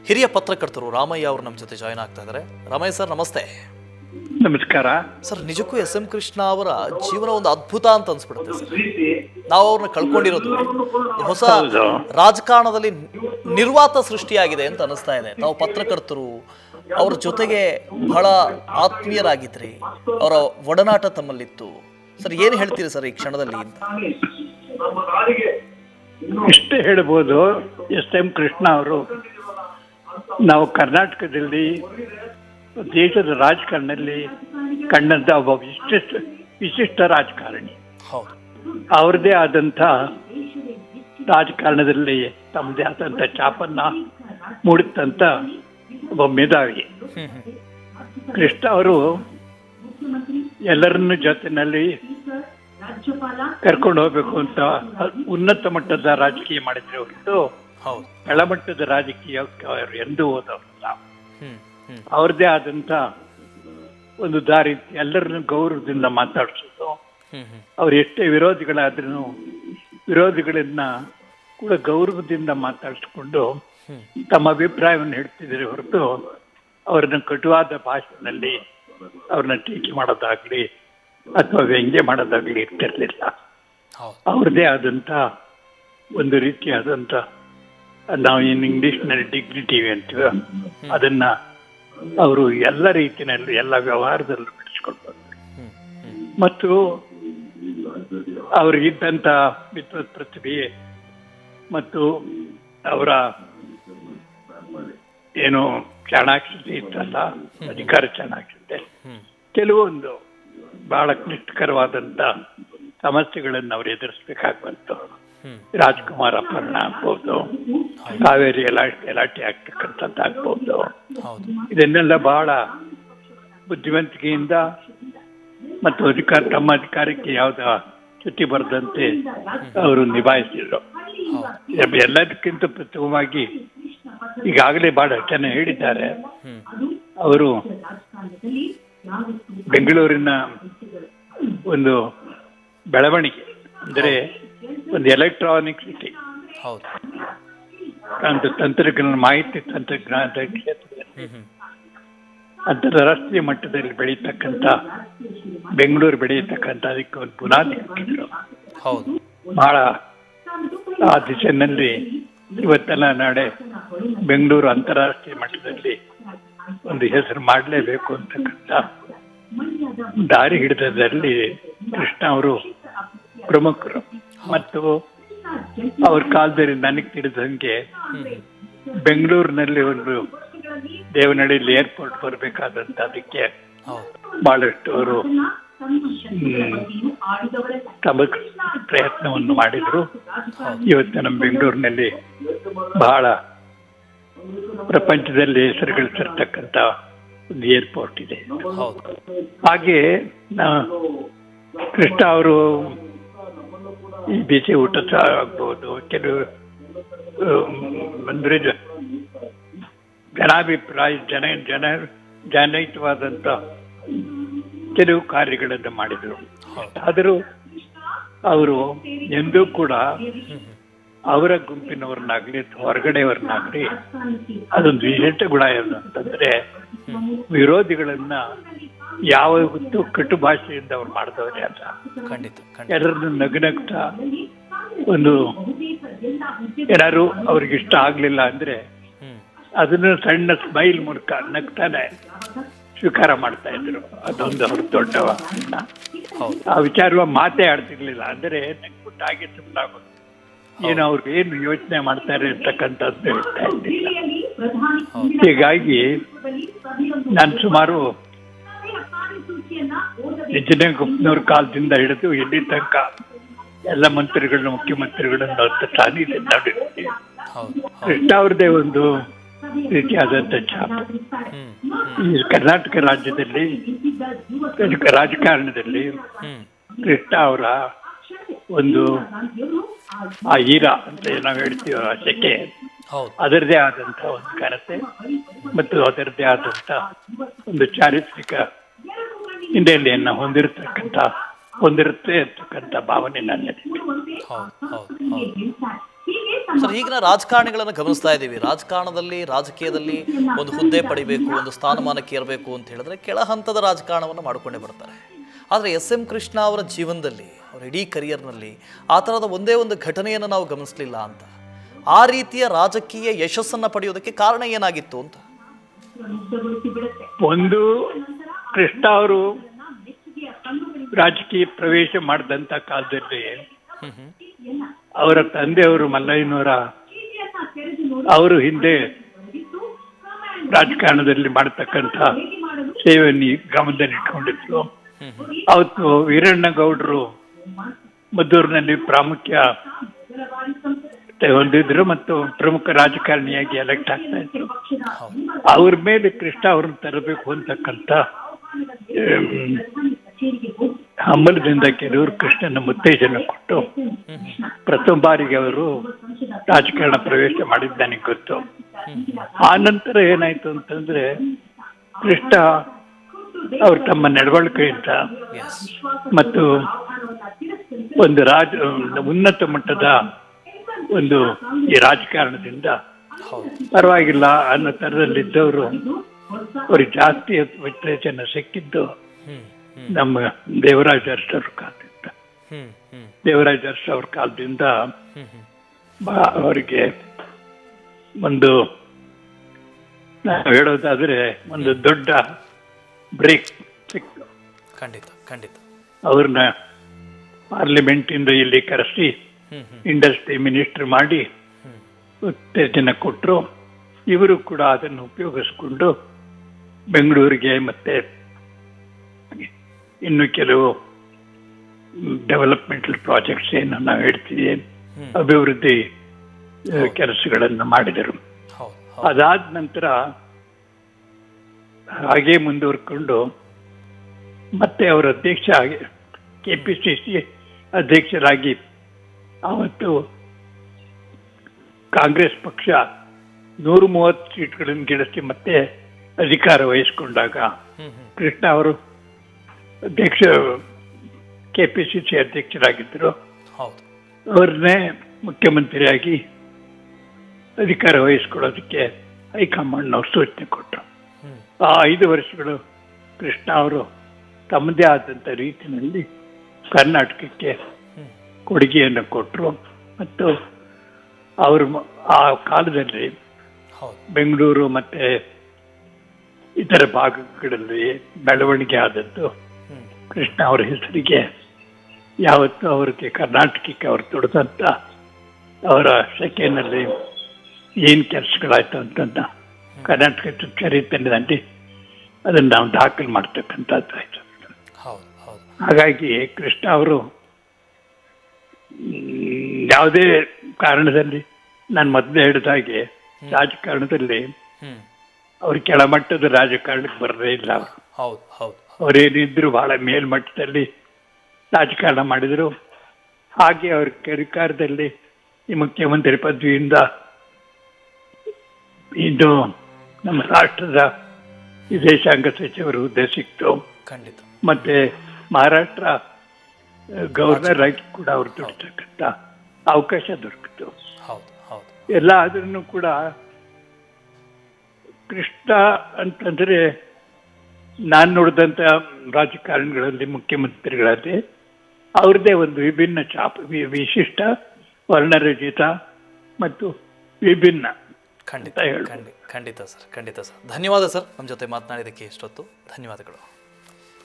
ಹಿರಿಯ ಪತ್ರಕರ್ತರು ರಾಮಯ್ಯ ಅವರು ನಮ್ಮ ಜೊತೆ ಜಾಯ್ನ್ ಆಗ್ತಾ ಇದ್ದಾರೆ. ರಾಮಯ್ಯ ಸರ್ ನಮಸ್ತೆ. ನಮಸ್ಕಾರ ಸರ್. ನಿಜಕ್ಕೂ ಎಸ್.ಎಂ. ಕೃಷ್ಣ ಅವರ ಜೀವನ ಒಂದು ಅದ್ಭುತ ಅಂತ ಅನ್ಸ್ಬಿಡುತ್ತೆ ಸರ್. ನಾವು ಅವ್ರನ್ನ ಕಳ್ಕೊಂಡಿರೋದು ಹೊಸ ರಾಜಕಾರಣದಲ್ಲಿ ನಿರ್ವಾತ ಸೃಷ್ಟಿಯಾಗಿದೆ ಅಂತ ಅನಿಸ್ತಾ ಇದೆ. ತಾವು ಪತ್ರಕರ್ತರು, ಅವ್ರ ಜೊತೆಗೆ ಬಹಳ ಆತ್ಮೀಯರಾಗಿದ್ರಿ, ಅವರ ಒಡನಾಟ ತಮ್ಮಲ್ಲಿತ್ತು ಸರ್. ಏನು ಹೇಳ್ತೀರಿ ಸರ್ ಈ ಕ್ಷಣದಲ್ಲಿ ಅಂತ? ಇಷ್ಟೇ ಹೇಳ್ಬೋದು. ಎಸ್.ಎಂ. ಕೃಷ್ಣ ಅವರು ನಾವು ಕರ್ನಾಟಕದಲ್ಲಿ ದೇಶದ ರಾಜಕಾರಣದಲ್ಲಿ ಕಂಡಂತ ಒಬ್ಬ ವಿಶಿಷ್ಟ ರಾಜಕಾರಣಿ. ಅವ್ರದ್ದೇ ಆದಂಥ ರಾಜಕಾರಣದಲ್ಲಿ ತಮ್ಮದೇ ಆದಂಥ ಛಾಪನ್ನ ಮೂಡಿತಂತ ಒಬ್ಬ ಮೇಧಾವಿ. ಕೃಷ್ಣ ಅವರು ಎಲ್ಲರನ್ನ ಜೊತೆನಲ್ಲಿ ಕರ್ಕೊಂಡು ಹೋಗ್ಬೇಕು ಅಂತ ಉನ್ನತ ಮಟ್ಟದ ರಾಜಕೀಯ ಮಾಡಿದ್ರೆ ಹೊರತು ಕೆಳಮಟ್ಟದ ರಾಜಕೀಯಕ್ಕೆ ಅವರು ಎಂದೂ ಹೋದವರಲ್ಲ. ಅವ್ರದ್ದೇ ಆದಂತ ಒಂದು ದಾರಿ, ಎಲ್ಲರನ್ನು ಗೌರವದಿಂದ ಮಾತಾಡಿಸೋದು. ಅವ್ರು ಎಷ್ಟೇ ವಿರೋಧಿಗಳಾದ್ರೂ ವಿರೋಧಿಗಳನ್ನ ಕೂಡ ಗೌರವದಿಂದ ಮಾತಾಡಿಸ್ಕೊಂಡು ತಮ್ಮ ಅಭಿಪ್ರಾಯವನ್ನು ಹೇಳ್ತಿದ್ರೆ ಹೊರತು ಅವ್ರನ್ನ ಕಟುವಾದ ಭಾಷೆನಲ್ಲಿ ಅವ್ರನ್ನ ಟೀಕೆ ಮಾಡೋದಾಗ್ಲಿ ಅಥವಾ ವ್ಯಂಗ್ಯ ಮಾಡೋದಾಗ್ಲಿ ಇರ್ತಿರ್ಲಿಲ್ಲ. ಅವ್ರದ್ದೇ ಆದಂತ ಒಂದು ರೀತಿಯಾದಂತ, ನಾವು ಇನ್ ಇಂಗ್ಲಿಷ್ನಲ್ಲಿ ಡಿಗ್ನಿಟಿ ಅಂತೀವ, ಅದನ್ನ ಅವರು ಎಲ್ಲ ರೀತಿಯಲ್ಲಿ ಎಲ್ಲ ವ್ಯವಹಾರದಲ್ಲೂ ಬಿಡಿಸ್ಕೊಂಡು ಬಂದರು. ಮತ್ತು ಅವ್ರಿಗಿದ್ದಂತ ವಿದ್ವತ್ ಪ್ರತಿಭೆ ಮತ್ತು ಅವರ ಏನು ಚಾಣಾಕ್ಷತೆ ಇತ್ತಲ್ಲ, ಅಧಿಕಾರ ಚಾಣಾಕ್ಷತೆ, ಕೆಲವೊಂದು ಬಹಳ ಕ್ಲಿಷ್ಟಕರವಾದಂತ ಸಮಸ್ಯೆಗಳನ್ನು ಅವ್ರು ಎದುರಿಸ್ಬೇಕಾಗಿ ಬಂತು. ರಾಜ್ಕುಮಾರ್ ಅಪಹರಣ ಆಗ್ಬೋದು, ಕಾವೇರಿ ಗಲಾಟೆ ಆಗ್ತಕ್ಕಂಥದ್ದಾಗ್ಬೋದು, ಇದನ್ನೆಲ್ಲ ಬಹಳ ಬುದ್ಧಿವಂತಿಕೆಯಿಂದ ಮತ್ತು ತಮ್ಮ ಅಧಿಕಾರಕ್ಕೆ ಯಾವ್ದ ಚ್ಯುತಿ ಬರದಂತೆ ಅವರು ನಿಭಾಯಿಸಿದ್ರು. ಎಲ್ಲದಕ್ಕಿಂತ ಪ್ರಥಮವಾಗಿ ಈಗಾಗಲೇ ಬಹಳ ಜನ ಹೇಳಿದ್ದಾರೆ, ಅವರು ಬೆಂಗಳೂರಿನ ಒಂದು ಬೆಳವಣಿಗೆ ಅಂದರೆ ಒಂದು ಎಲೆಕ್ಟ್ರಾನಿಕ್ ಸಿಟಿ, ತಂತ್ರಜ್ಞಾನ, ಮಾಹಿತಿ ತಂತ್ರಜ್ಞಾನದ ಕ್ಷೇತ್ರದಲ್ಲಿ ಅಂತಾರಾಷ್ಟ್ರೀಯ ಮಟ್ಟದಲ್ಲಿ ಬೆಳೀತಕ್ಕಂಥ ಬೆಂಗಳೂರು ಬೆಳೆಯತಕ್ಕಂಥ ಅದಕ್ಕೆ ಒಂದು ಬುನಾದಿ ಹಾಕಿದ್ರು. ಬಹಳ ಆ ದಿಶೆಯಲ್ಲಿ ಇವತ್ತೆಲ್ಲ ನಾಳೆ ಬೆಂಗಳೂರು ಅಂತಾರಾಷ್ಟ್ರೀಯ ಮಟ್ಟದಲ್ಲಿ ಒಂದು ಹೆಸರು ಮಾಡಲೇಬೇಕು ಅಂತಕ್ಕಂಥ ದಾರಿ ಹಿಡಿದದಲ್ಲಿ ಕೃಷ್ಣ ಅವರು ಪ್ರಮುಖರು. ಮತ್ತು ಅವ್ರ ಕಾಲದಲ್ಲಿ ನನಗೆ ತಿಳಿದಂಗೆ ಬೆಂಗಳೂರಿನಲ್ಲಿ ಒಂದು ದೇವನಹಳ್ಳಿಯಲ್ಲಿ ಏರ್ಪೋರ್ಟ್ ಬರಬೇಕಾದಂತ ಅದಕ್ಕೆ ಬಹಳಷ್ಟು ಅವರು ತಮ್ಮ ಪ್ರಯತ್ನವನ್ನು ಮಾಡಿದ್ರು. ಇವತ್ತು ನಮ್ಮ ಬೆಂಗಳೂರಿನಲ್ಲಿ ಬಹಳ ಪ್ರಪಂಚದಲ್ಲಿ ಹೆಸರು ಗಳಿಸಿರ್ತಕ್ಕಂಥ ಒಂದು ಏರ್ಪೋರ್ಟ್ ಇದೆ. ಹಾಗೆ ಕೃಷ್ಣ ಅವರು ಈ ಬಿಸಿ ಊಟ ಆಗ್ಬೋದು, ಕೆಲವು ಅಂದ್ರೆ ಜನಾಭಿಪ್ರಾಯ ಜನಹಿತವಾದಂತ ಕೆಲವು ಕಾರ್ಯಗಳನ್ನು ಮಾಡಿದರು. ಆದರೂ ಅವರು ಎಂದೂ ಕೂಡ ಅವರ ಗುಂಪಿನವ್ರನ್ನಾಗ್ಲಿ ಅಥವಾ ಹೊರಗಡೆಯವ್ರನ್ನಾಗ್ಲಿ ಅದೊಂದು ವಿಶಿಷ್ಟ ಗುಣ ಏನು ಅಂತಂದ್ರೆ ವಿರೋಧಿಗಳನ್ನ ಯಾವತ್ತೂ ಕಟು ಭಾಷೆಯಿಂದ ಅವ್ರು ಮಾಡಿದವರೇ ಅಲ್ಲ. ಎಲ್ಲರನ್ನು ನಗ್ನಗ್ತಾ ಒಂದು ಯಾರು ಅವ್ರಿಗೆ ಇಷ್ಟ ಆಗ್ಲಿಲ್ಲ ಅಂದ್ರೆ ಅದನ್ನು ಸಣ್ಣ ಸ್ಮೈಲ್ ಮೂಲಕ ನಗ್ತಾನೆ ಸ್ವೀಕಾರ ಮಾಡ್ತಾ ಇದ್ರು. ಅದೊಂದು ಅವ್ರ ದೊಡ್ಡ ಆ ವಿಚಾರ ಮಾತೇ ಆಡ್ತಿರ್ಲಿಲ್ಲ. ಅಂದ್ರೆ ನಗ್ಬಿಟ್ಟು ಹಾಗೆ ಸುಮ್ಮನಾಗೋದು, ಏನು ಅವ್ರಿಗೆ ಏನು ಯೋಚನೆ ಮಾಡ್ತಾರೆ ಅಂತಕ್ಕಂಥದ್ದು ಹೇಳ್ತಾ ಇದ್ದಿಲ್ಲ. ಹೀಗಾಗಿ ನಾನು ಸುಮಾರು ಗುಪ್ತನವ್ರ ಕಾಲದಿಂದ ಹಿಡಿದು ಇಲ್ಲಿ ತನಕ ಎಲ್ಲ ಮಂತ್ರಿಗಳನ್ನ, ಮುಖ್ಯಮಂತ್ರಿಗಳನ್ನ ನೋಡಿರ್ತೀವಿ. ಕೃಷ್ಣ ಅವ್ರದ್ದೇ ಒಂದು ರೀತಿಯಾದಂತ ಛಾಪ ಈ ಕರ್ನಾಟಕ ರಾಜ್ಯದಲ್ಲಿ ರಾಜಕಾರಣದಲ್ಲಿ ಕೃಷ್ಣ ಅವರ ಒಂದು ಆ ಹೀರಾ ಅಂತ ನಾವು ಹೇಳ್ತೀವಿ, ಆ ಶೆಕೆ, ಅದರದೇ ಆದಂತ ಒಂದು ಘನತೆ ಮತ್ತು ಅದರದೇ ಆದಂತ ಒಂದು ಚಾರಿತ್ರಿಕ ಹಿನ್ನೆಲೆಯನ್ನ ಹೊಂದಿರುತ್ತೆ ಅಂತಕ್ಕಂಥ ಭಾವನೆ ನನ್ನಲ್ಲಿದೆ. ಸರ್ ಈಗಿನ ರಾಜಕಾರಣಿಗಳನ್ನು ಗಮನಿಸ್ತಾ ಇದ್ದೀವಿ. ರಾಜಕಾರಣದಲ್ಲಿ ರಾಜಕೀಯದಲ್ಲಿ ಒಂದು ಹುದ್ದೆ ಪಡಿಬೇಕು, ಒಂದು ಸ್ಥಾನಮಾನಕ್ಕೆ ಇರಬೇಕು ಅಂತ ಹೇಳಿದ್ರೆ ಕೆಳ ಹಂತದ ರಾಜಕಾರಣವನ್ನು ಮಾಡಿಕೊಂಡೇ ಬರ್ತಾರೆ. ಆದರೆ SM ಕೃಷ್ಣ ಅವರ ಜೀವನದಲ್ಲಿ, ಅವರ ಇಡೀ ಕರಿಯರ್ನಲ್ಲಿ ಆ ಥರದ ಒಂದೇ ಒಂದು ಘಟನೆಯನ್ನು ನಾವು ಗಮನಿಸಲಿಲ್ಲ ಅಂತ. ಆ ರೀತಿಯ ರಾಜಕೀಯ ಯಶಸ್ಸನ್ನು ಪಡೆಯೋದಕ್ಕೆ ಕಾರಣ ಏನಾಗಿತ್ತು ಅಂತ? ಒಂದು, ಕೃಷ್ಣ ಅವರು ರಾಜಕೀಯ ಪ್ರವೇಶ ಮಾಡಿದಂಥ ಕಾಲದಲ್ಲಿ ಅವರ ತಂದೆಯವರು ಮಲ್ಲಯ್ಯನವರ ಅವರು ಹಿಂದೆ ರಾಜಕಾರಣದಲ್ಲಿ ಮಾಡತಕ್ಕಂಥ ಸೇವೆಯನ್ನು ಗಮನದಲ್ಲಿಟ್ಕೊಂಡಿದ್ರು. ಅವತ್ತು ವೀರಣ್ಣಗೌಡರು ಮದ್ದೂರಿನಲ್ಲಿ ಪ್ರಾಮುಖ್ಯ ಹೊಂದಿದ್ರು ಮತ್ತು ಪ್ರಮುಖ ರಾಜಕಾರಣಿಯಾಗಿ ಎಲೆಕ್ಟ್ ಆಗ್ತಾ ಇದ್ರು. ಅವ್ರ ಮೇಲೆ ಕೃಷ್ಣ ಅವ್ರನ್ನ ತರಬೇಕು ಅಂತಕ್ಕಂಥ ಹಂಬಲದಿಂದ ಕೆಲವರು ಕೃಷ್ಣನ ಉತ್ತೇಜನ ಕೊಟ್ಟು ಪ್ರಥಮ ಬಾರಿಗೆ ಅವರು ರಾಜಕಾರಣ ಪ್ರವೇಶ ಮಾಡಿದ್ದಾನೆ ಗೊತ್ತು. ಆ ನಂತರ ಏನಾಯ್ತು ಅಂತಂದ್ರೆ ಕೃಷ್ಣ ಅವರು ತಮ್ಮ ನಡವಳಿಕೆಯಿಂದ ಮತ್ತು ಒಂದು ಉನ್ನತ ಮಟ್ಟದ ಒಂದು ಈ ರಾಜಕಾರಣದಿಂದ ಪರವಾಗಿಲ್ಲ ಅನ್ನೋ ತರದಲ್ಲಿದ್ದವರು ಅವ್ರಿಗೆ ಜಾಸ್ತಿ ಉತ್ತೇಜನ ಸಿಕ್ಕಿದ್ದು ನಮ್ಮ ದೇವರಾಜ ಅರಸ್ ಅವ್ರ ಕಾಲದಿಂದ. ದೇವರಾಜ ಅರಸ್ ಅವ್ರ ಕಾಲದಿಂದ ಅವರಿಗೆ ಒಂದು ಹೇಳೋದಾದ್ರೆ ಒಂದು ದೊಡ್ಡ ಬ್ರೇಕ್ ಸಿಕ್ತು. ಖಂಡಿತ ಖಂಡಿತ. ಅವ್ರನ್ನ ಪಾರ್ಲಿಮೆಂಟ್ ಇಂದ ಇಲ್ಲಿ ಕರೆಸಿ ಇಂಡಸ್ಟ್ರಿ ಮಿನಿಸ್ಟರ್ ಮಾಡಿ ಉತ್ತೇಜನ ಕೊಟ್ಟರು. ಇವರು ಕೂಡ ಅದನ್ನು ಉಪಯೋಗಿಸ್ಕೊಂಡು ಬೆಂಗಳೂರಿಗೆ ಮತ್ತೆ ಇನ್ನು ಕೆಲವು ಡೆವಲಪ್ಮೆಂಟಲ್ ಪ್ರಾಜೆಕ್ಟ್ಸ್ ಏನು ನಾವು ಹೇಳ್ತೀವಿ ಅಭಿವೃದ್ಧಿ ಕೆಲಸಗಳನ್ನು ಮಾಡಿದರು. ಅದಾದ ನಂತರ ಹಾಗೆ ಮುಂದುವರ್ಕೊಂಡು ಮತ್ತೆ ಅವರ ಅಧ್ಯಕ್ಷ ಆಗಿ KPCC ಅಧ್ಯಕ್ಷರಾಗಿ ಆವತ್ತು ಕಾಂಗ್ರೆಸ್ ಪಕ್ಷ 130 ಸೀಟ್ಗಳನ್ನು ಗೆಲ್ಲಿಸಿ ಮತ್ತೆ ಅಧಿಕಾರ ವಹಿಸಿಕೊಂಡಾಗ ಕೃಷ್ಣ ಅವರು KPCC ಅಧ್ಯಕ್ಷರಾಗಿದ್ದರು. ಅವ್ರನ್ನೇ ಮುಖ್ಯಮಂತ್ರಿಯಾಗಿ ಅಧಿಕಾರ ವಹಿಸ್ಕೊಳ್ಳೋದಕ್ಕೆ ಹೈಕಮಾಂಡ್ನವ್ರು ಸೂಚನೆ ಕೊಟ್ಟರು. ಆ 5 ವರ್ಷಗಳು ಕೃಷ್ಣ ಅವರು ತಮ್ಮದೇ ಆದಂಥ ರೀತಿಯಲ್ಲಿ ಕರ್ನಾಟಕಕ್ಕೆ ಕೊಡುಗೆಯನ್ನು ಕೊಟ್ಟರು. ಮತ್ತು ಅವರು ಆ ಕಾಲದಲ್ಲಿ ಬೆಂಗಳೂರು ಮತ್ತೆ ಇತರ ಭಾಗಗಳಲ್ಲಿ ಬೆಳವಣಿಗೆ ಆದದ್ದು ಕೃಷ್ಣ ಅವರ ಹೆಸರಿಗೆ. ಯಾವತ್ತು ಅವ್ರಿಗೆ ಕರ್ನಾಟಕಕ್ಕೆ ಅವರು ತೊಡೆದಂಥ ಅವರ ಸೆಕೆನಲ್ಲಿ ಏನು ಕೆಲಸಗಳಾಯ್ತು ಅಂತಂದ ಕರ್ನಾಟಕ ಚರಿತ್ರೆಯಲ್ಲಿ ಅದನ್ನು ನಾವು ದಾಖಲು ಮಾಡ್ತಕ್ಕಂಥದ್ದು ಆಯ್ತು. ಹಾಗಾಗಿ ಕೃಷ್ಣ ಅವರು ಯಾವುದೇ ಕಾರಣದಲ್ಲಿ ನಾನು ಮೊದಲೇ ಹೇಳಿದ ಹಾಗೆ ರಾಜಕಾರಣದಲ್ಲಿ ಅವ್ರು ಕೆಳಮಟ್ಟದ ರಾಜಕಾರಣಕ್ಕೆ ಬರದೇ ಇಲ್ಲ. ಅವರೇನಿದ್ರು ಬಹಳ ಮೇಲ್ಮಟ್ಟದಲ್ಲಿ ರಾಜಕಾರಣ ಮಾಡಿದರು. ಹಾಗೆ ಅವ್ರ ಅಧಿಕಾರದಲ್ಲಿ ಈ ಮುಖ್ಯಮಂತ್ರಿ ಪದವಿಯಿಂದ ಇದು ನಮ್ಮ ರಾಷ್ಟ್ರದ ವಿದೇಶಾಂಗ ಸಚಿವರ ಹುದ್ದೆ ಸಿಕ್ತು. ಮತ್ತೆ ಮಹಾರಾಷ್ಟ್ರ ಗವರ್ನರ್ ಆಗಿ ಕೂಡ ಅವ್ರು ದುಡಿತಕ್ಕಂಥ ಅವಕಾಶ ದೊರಕಿತು. ಎಲ್ಲ ಆದ್ರೂ ಕೂಡ ಕೃಷ್ಣ ಅಂತಂದ್ರೆ ನಾನು ನೋಡಿದಂಥ ರಾಜಕಾರಣಿಗಳಲ್ಲಿ ಮುಖ್ಯಮಂತ್ರಿಗಳಲ್ಲಿ ಅವ್ರದ್ದೇ ಒಂದು ವಿಭಿನ್ನ ವಿಶಿಷ್ಟ ವರ್ಣರಹಿತ ಮತ್ತು ವಿಭಿನ್ನ. ಖಂಡಿತ ಸರ್, ಖಂಡಿತ ಸರ್. ಧನ್ಯವಾದ ಸರ್, ನಮ್ಮ ಜೊತೆ ಮಾತನಾಡಿದ್ದಕ್ಕೆ ಇಷ್ಟೊತ್ತು. ಧನ್ಯವಾದಗಳು.